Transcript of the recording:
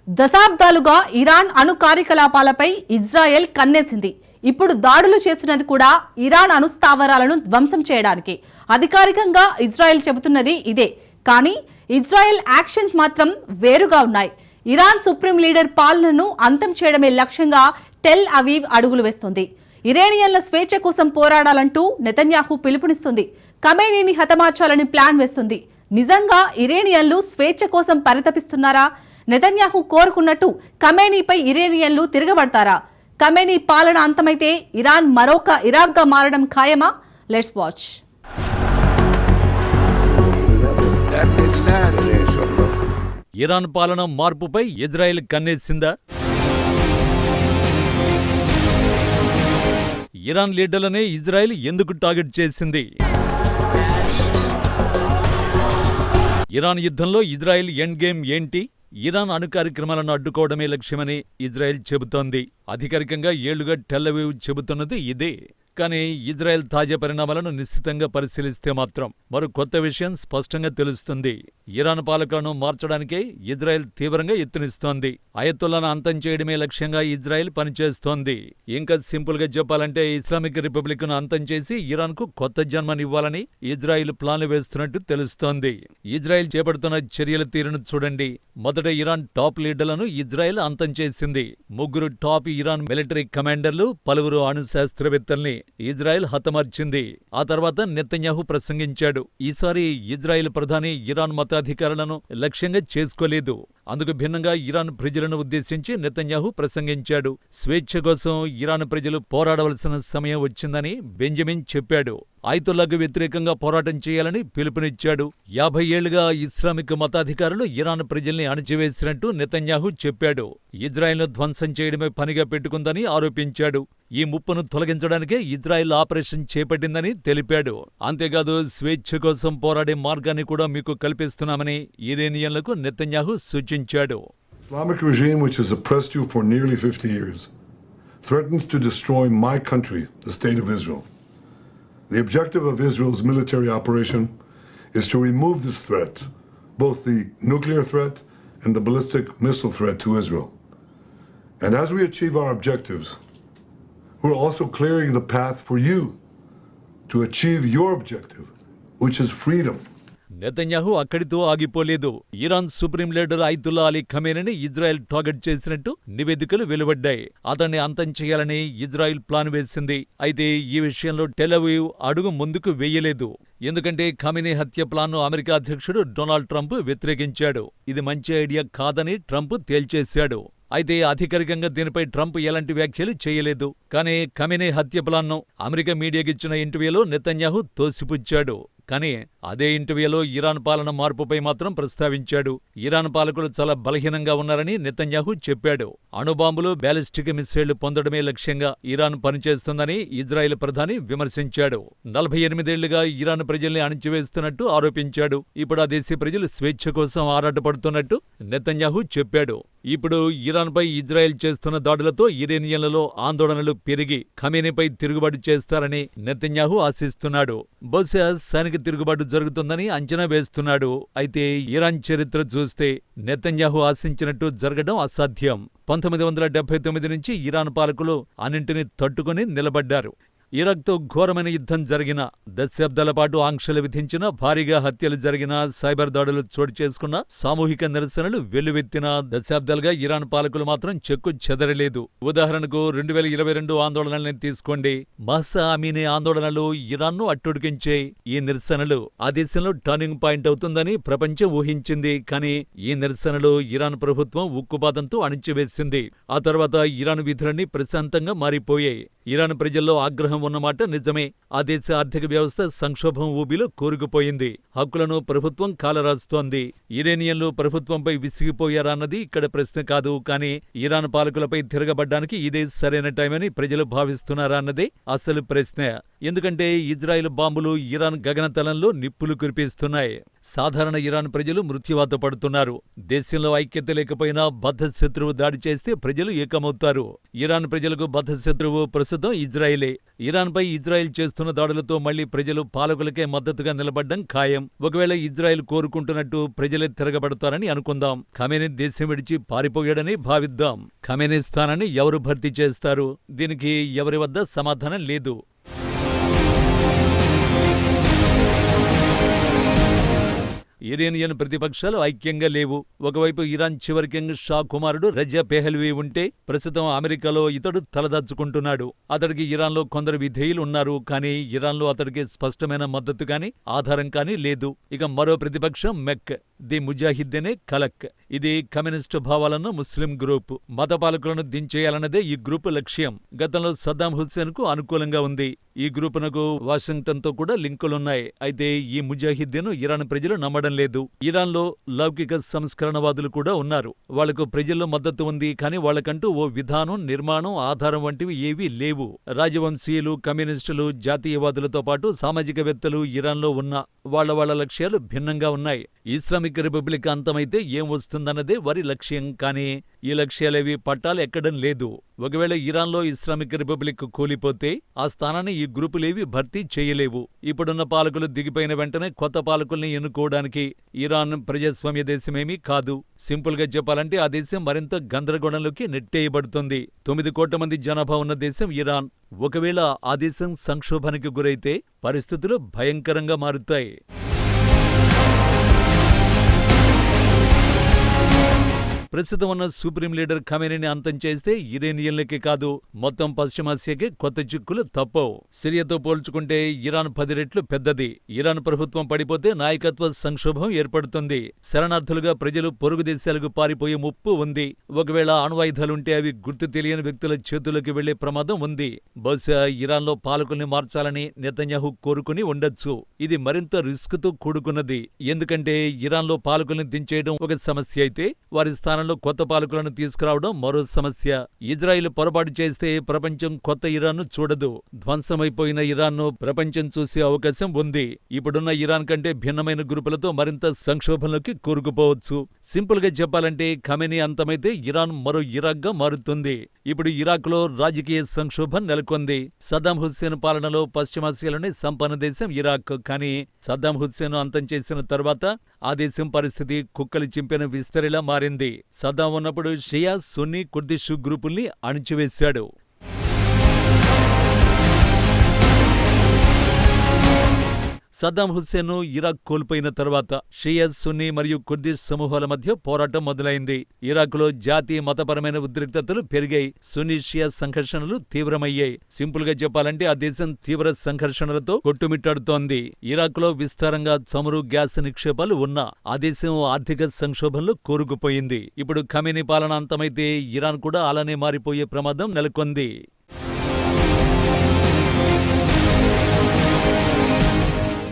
దశాబ్దాలుగా ఇరాన్ అణు కార్యకలాపాలపై ఇజ్రాయెల్ కన్నేసింది. ఇప్పుడు దాడులు చేస్తున్నది కూడా ఇరాన్ అణు స్థావరాలను ధ్వంసం చేయడానికి. అధికారికంగా ఇజ్రాయెల్ చెబుతున్నది ఇదే. కానీ ఇజ్రాయెల్ యాక్షన్స్ మాత్రం వేరుగా ఉన్నాయి. ఇరాన్ సుప్రీం లీడర్ పాలనను అంతం చేయడమే లక్ష్యంగా టెల్ అవీవ్ అడుగులు వేస్తోంది. ఇరానియన్ల స్వేచ్ఛ కోసం పోరాడాలంటూ నెతన్యాహు పిలుపునిస్తుంది. ఖమేనీని హతమార్చాలని ప్లాన్ వేస్తుంది. నిజంగా ఇరానియన్లు స్వేచ్ఛ కోసం పరితపిస్తున్నారా? నెతన్యాహు కోరుకున్నట్టు ఖమేనీపై ఇరానియన్లు తిరగబడతారా? ఖమేనీ పాలన అంతమైతే ఇరాన్ మరొక ఇరాక్గా మారడం ఖాయమా? Let's watch. ఇరాన్ పాలన మార్పుపై ఇజ్రాయెల్ కన్నేసిందా? ఇరాన్ లీడర్లనే ఇజ్రాయెల్ ఎందుకు టార్గెట్ చేసింది? ఇరాన్ యుద్ధంలో ఇజ్రాయెల్ ఎండ్ గేమ్ ఏంటి? ఇరాన్ అణు కార్యక్రమాలను అడ్డుకోవడమే లక్ష్యమని ఇజ్రాయెల్ చెబుతోంది. అధికారికంగా ఏళ్లుగా టెల్ అవీవ్ చెబుతున్నది ఇదే. కానీ ఇజ్రాయెల్ తాజా పరిణామాలను నిశ్చితంగా పరిశీలిస్తే మాత్రం మరో కొత్త విషయం స్పష్టంగా తెలుస్తుంది. ఇరాన్ పాలకులను మార్చడానికే ఇజ్రాయెల్ తీవ్రంగా యత్నిస్తోంది. అయతుల్లాను అంతం చేయడమే లక్ష్యంగా ఇజ్రాయెల్ పనిచేస్తోంది. ఇంకా సింపుల్ గా చెప్పాలంటే ఇస్లామిక్ రిపబ్లిక్ ను అంతం చేసి ఇరాన్ కు కొత్త జన్మనివ్వాలని ఇజ్రాయెల్ ప్లాన్లు వేస్తున్నట్టు తెలుస్తోంది. ఇజ్రాయెల్ చేపడుతున్న చర్యల తీరును చూడండి. మొదట ఇరాన్ టాప్ లీడర్లను ఇజ్రాయెల్ అంతం చేసింది. 3 టాప్ ఇరాన్ మిలిటరీ కమాండర్లు, పలువురు అణు శాస్త్రవేత్తల్ని ఇజ్రాయెల్ హతమార్చింది. ఆ తర్వాత నెతన్యాహు ప్రసంగించాడు. ఈసారి ఇజ్రాయెల్ ప్రధాని ఇరాన్ మతాధికారులను లక్ష్యంగా చేసుకోలేదు. అందుకు భిన్నంగా ఇరాన్ ప్రజలను ఉద్దేశించి నెతన్యాహు ప్రసంగించాడు. స్వేచ్ఛ కోసం ఇరాన్ ప్రజలు పోరాడవలసిన సమయం వచ్చిందని బెంజమిన్ చెప్పాడు. అయతుల్లాకు వ్యతిరేకంగా పోరాటం చేయాలని పిలుపునిచ్చాడు. 50 ఏళ్లుగా ఇస్లామిక్ మతాధికారులు ఇరాన్ ప్రజల్ని అణచివేసినట్టు నెతన్యాహు చెప్పాడు. ఇజ్రాయెల్ను ధ్వంసం చేయడమే పనిగా పెట్టుకుందని ఆరోపించాడు. ఈ ముప్పును తొలగించడానికే ఇజ్రాయెల్ ఆపరేషన్ చేపట్టిందని తెలిపాడు. అంతేకాదు స్వేచ్ఛ కోసం పోరాడే మార్గాన్ని కూడా మీకు కల్పిస్తున్నామని ఇరానియన్లకు నెతన్యాహు సూచించాడు. Islamic regime which has oppressed you for nearly 50 years threatens to destroy my country, the State of Israel. The objective of Israel's military operation is to remove this threat, both the nuclear threat and the ballistic missile threat to Israel. And as we achieve our objectives, we're also clearing the path for you to achieve your objective, which is freedom. Netanyahu అక్కడితో ఆగిపోలేదు. Iran supreme leader Ayatollah Ali ఖమేనీని Israel target చేసినట్టు నివేదికలు వెలువడ్డాయి. అతన్ని అంతం చేయాలని Israel plan వేసింది. అయితే ఈ విషయంలో టెల్ అవీవ్ అడుగు ముందుకు వేయలేదు. ఎందుకంటే ఖమేనీ హత్య ప్లాన్ను అమెరికా అధ్యక్షుడు డొనాల్డ్ ట్రంప్ వ్యతిరేకించాడు. ఇది మంచి ఐడియా కాదని ట్రంప్ తేల్చేశాడు. అయితే అధికారికంగా దీనిపై ట్రంప్ ఎలాంటి వ్యాఖ్యలు చేయలేదు. కానీ ఖమేనీ హత్య ప్లాన్ను అమెరికా మీడియాకిచ్చిన ఇంటర్వ్యూలో నెతన్యాహు తోసిపుచ్చాడు. కానీ అదే ఇంటర్వ్యూలో ఇరాన్ పాలన మార్పుపై మాత్రం ప్రస్తావించాడు. ఇరాన్ పాలకులు చాలా బలహీనంగా ఉన్నారని నెతన్యాహు చెప్పాడు. అణుబాంబులు, బ్యాలిస్టిక్ మిస్సైళ్లు పొందడమే లక్ష్యంగా ఇరాన్ పనిచేస్తుందని ఇజ్రాయెల్ ప్రధాని విమర్శించాడు. 48 ఏళ్లుగా ఇరాన్ ప్రజల్ని అణిచివేస్తున్నట్టు ఆరోపించాడు. ఇప్పుడు ఆ దేశ ప్రజలు స్వేచ్ఛ కోసం ఆరాటపడుతున్నట్టు నెతన్యాహు చెప్పాడు. ఇప్పుడు ఇరాన్పై ఇజ్రాయెల్ చేస్తున్న దాడులతో ఇరానియన్లలో ఆందోళనలు పెరిగి ఖమేనీపై తిరుగుబాటు చేస్తారని నెతన్యాహు ఆశిస్తున్నాడు. బహుశా సైనిక తిరుగుబాటు జరుగుతుందని అంచనా వేస్తున్నాడు. అయితే ఇరాన్ చరిత్ర చూస్తే నెతన్యాహు ఆశించినట్టు జరగడం అసాధ్యం. 1979 నుంచి ఇరాన్ పాలకులు అన్నింటినీ తట్టుకుని నిలబడ్డారు. ఇరాక్తో ఘోరమైన యుద్ధం జరిగిన, దశాబ్దాల పాటు ఆంక్షలు విధించిన, భారీగా హత్యలు జరిగిన, సైబర్ దాడులు చోటు చేసుకున్న, సామూహిక నిరసనలు వెల్లువెత్తిన దశాబ్దాలుగా ఇరాన్ పాలకులు మాత్రం చెక్కు చెదరలేదు. ఉదాహరణకు 2022 ఆందోళనల్ని తీసుకోండి. మహ్సా అమీనీ ఆందోళనలు ఇరాన్ను అట్టుడికించే ఈ నిరసనలు ఆ దేశంలో టర్నింగ్ పాయింట్ అవుతుందని ప్రపంచం ఊహించింది. కానీ ఈ నిరసనలు ఇరాన్ ప్రభుత్వం ఉక్కుపాదంతో అణిచివేసింది. ఆ తర్వాత ఇరాన్ విధులన్నీ ప్రశాంతంగా మారిపోయాయి. ఇరాన్ ప్రజల్లో ఆగ్రహం ఉన్నమాట నిజమే. ఆ దేశ ఆర్థిక వ్యవస్థ సంక్షోభం ఊబిలో కూరుకుపోయింది. హక్కులను ప్రభుత్వం కాలరాస్తోంది. ఇరానియన్లు ప్రభుత్వంపై విసిగిపోయారా అన్నది ఇక్కడ ప్రశ్న కాదు. కానీ ఇరాన్ పాలకులపై తిరగబడ్డానికి ఇదే సరైన టైమని ప్రజలు భావిస్తున్నారా అన్నదే అసలు ప్రశ్న. ఎందుకంటే ఇజ్రాయెల్ బాంబులు ఇరాన్ గగనతలంలో నిప్పులు కురిపిస్తున్నాయి. సాధారణ ఇరాన్ ప్రజలు మృత్యువాత పడుతున్నారు. దేశంలో ఐక్యత లేకపోయినా బద్ధశత్రువు దాడి చేస్తే ప్రజలు ఏకమవుతారు. ఇరాన్ ప్రజలకు బద్ధశత్రువు ప్రస్తుతం ఇజ్రాయెలే. ఇరాన్పై ఇజ్రాయెల్ చేస్తున్న దాడులతో మళ్లీ ప్రజలు పాలకులకే మద్దతుగా నిలబడ్డం ఖాయం. ఒకవేళ ఇజ్రాయెల్ కోరుకుంటున్నట్టు ప్రజలే తిరగబడతారని అనుకుందాం. ఖమేనీ దేశం విడిచి పారిపోయాడని భావిద్దాం. ఖమేనీ స్థానాన్ని ఎవరు భర్తీ చేస్తారు? దీనికి ఎవరి వద్ద సమాధానం లేదు. ఇరానియన్ ప్రతిపక్షాలు ఐక్యంగా లేవు. ఒకవైపు ఇరాన్ చివరి కింగ్ షా కుమారుడు రజా పెహల్వీ ఉంటే ప్రస్తుతం అమెరికాలో ఇతడు తలదాచుకుంటున్నాడు. అతడికి ఇరాన్లో కొందరు విధేయులు ఉన్నారు. కానీ ఇరాన్లో అతడికి స్పష్టమైన మద్దతు కానీ ఆధారం కానీ లేదు. ఇక మరో ప్రతిపక్షం మెక్ ది ముజాహిద్దీనే కలక్. ఇది కమ్యూనిస్టు భావాలను ముస్లిం గ్రూప్. మత పాలకులను దించేయాలన్నదే ఈ గ్రూపు లక్ష్యం. గతంలో సద్దాం హుస్సేన్ కు అనుకూలంగా ఉంది. ఈ గ్రూపునకు వాషింగ్టన్ తో కూడా లింకులున్నాయి. అయితే ఈ ముజాహిద్దీను ఇరాన్ ప్రజలు నమ్మడం లేదు. ఇరాన్లో లౌకిక సంస్కరణవాదులు కూడా ఉన్నారు. వాళ్లకు ప్రజల్లో మద్దతు ఉంది. కానీ వాళ్లకంటూ ఓ విధానం, నిర్మాణం, ఆధారం వంటివి ఏవీ లేవు. రాజవంశీయులు, కమ్యూనిస్టులు, జాతీయవాదులతో పాటు సామాజికవేత్తలు ఇరాన్లో ఉన్న వాళ్ల లక్ష్యాలు భిన్నంగా ఉన్నాయి. ఇస్లామిక్ రిపబ్లిక్ అంతమైతే ఏం వస్తుందన్నదే వారి లక్ష్యం. కానీ ఈ లక్ష్యాలేవి పట్టాలు ఎక్కడం లేదు. ఒకవేళ ఇరాన్లో ఇస్లామిక్ రిపబ్లిక్ కూలిపోతే ఆ స్థానాన్ని ఈ గ్రూపులేవి భర్తీ చేయలేవు. ఇప్పుడున్న పాలకులు దిగిపోయిన వెంటనే కొత్త పాలకుల్ని ఎన్నుకోవడానికి ఇరాన్ ప్రజాస్వామ్య దేశమేమీ కాదు. సింపుల్ గా చెప్పాలంటే ఆ దేశం మరింత గందరగోళంలోకి నెట్టేయబడుతుంది. 9 కోట్ల మంది జనాభా ఉన్న దేశం ఇరాన్. ఒకవేళ ఆ దేశం సంక్షోభానికి గురైతే పరిస్థితులు భయంకరంగా మారుతాయి. ప్రస్తుతం ఉన్న సుప్రీం లీడర్ ఖమేనీని అంతం చేస్తే ఇరానియన్లకే కాదు, మొత్తం పశ్చిమాసియాకే కొత్త చిక్కులు తప్పవు. సిరియాతో పోల్చుకుంటే ఇరాన్ 10 రెట్లు పెద్దది. ఇరాన్ ప్రభుత్వం పడిపోతే నాయకత్వ సంక్షోభం ఏర్పడుతుంది. శరణార్థులుగా ప్రజలు పొరుగు దేశాలకు పారిపోయే ముప్పు ఉంది. ఒకవేళ అణ్వాయుధాలుంటే అవి గుర్తు తెలియని వ్యక్తుల చేతులకు వెళ్లే ప్రమాదం ఉంది. బహుశా ఇరాన్లో పాలకుల్ని మార్చాలని నెతన్యాహు కోరుకుని ఉండొచ్చు. ఇది మరింత రిస్క్తో కూడుకున్నది. ఎందుకంటే ఇరాన్లో పాలకుల్ని దించేయడం ఒక సమస్య అయితే వారి స్థానంలో కొత్త పాలకులను తీసుకురావడం మరో సమస్య. ఇజ్రాయిల్ పొరపాటు చేస్తే ప్రపంచం కొత్త ఇరాన్ను చూడదు. ధ్వంసమైపోయిన ఇరాన్ను ప్రపంచం చూసే అవకాశం ఉంది. ఇప్పుడున్న ఇరాన్ కంటే భిన్నమైన గ్రూపులతో మరింత సంక్షోభంలోకి కూరుకుపోవచ్చు. సింపుల్ గా చెప్పాలంటే ఖమేనీ అంతమైతే ఇరాన్ మరో ఇరాక్గా మారుతుంది. ఇప్పుడు ఇరాక్లో రాజకీయ సంక్షోభం నెలకొంది. సద్దాం హుస్సేన్ పాలనలో పశ్చిమాసియాలోని సంపన్న దేశం ఇరాక్. కానీ సద్దాం హుస్సేన్ అంతం చేసిన తర్వాత ఆ దేశం పరిస్థితి కుక్కలు చింపిన విస్తరిలా మారింది. సద్దాం ఉన్నప్పుడు షియా, సున్నీ, కుర్దిష్ గ్రూపుల్ని అణిచివేశాడు. సద్దాం హుస్సేన్ ఇరాక్ కోల్పోయిన తర్వాత షియా, సున్నీ మరియు కుర్దిష్ సమూహాల మధ్య పోరాటం మొదలైంది. ఇరాక్లో జాతీయ మతపరమైన ఉద్రిక్తతలు పెరిగాయి. సున్నీ షియా సంఘర్షణలు తీవ్రమయ్యాయి. సింపుల్ గా చెప్పాలంటే ఆ దేశం తీవ్ర సంఘర్షణలతో కొట్టుమిట్టాడుతోంది. ఇరాక్లో విస్తారంగా చమురు, గ్యాస్ నిక్షేపాలు ఉన్నా ఆ దేశం ఆర్థిక సంక్షోభంలో కూరుకుపోయింది. ఇప్పుడు ఖమేనీ పాలన అంతమైతే ఇరాన్ కూడా అలానే మారిపోయే ప్రమాదం నెలకొంది.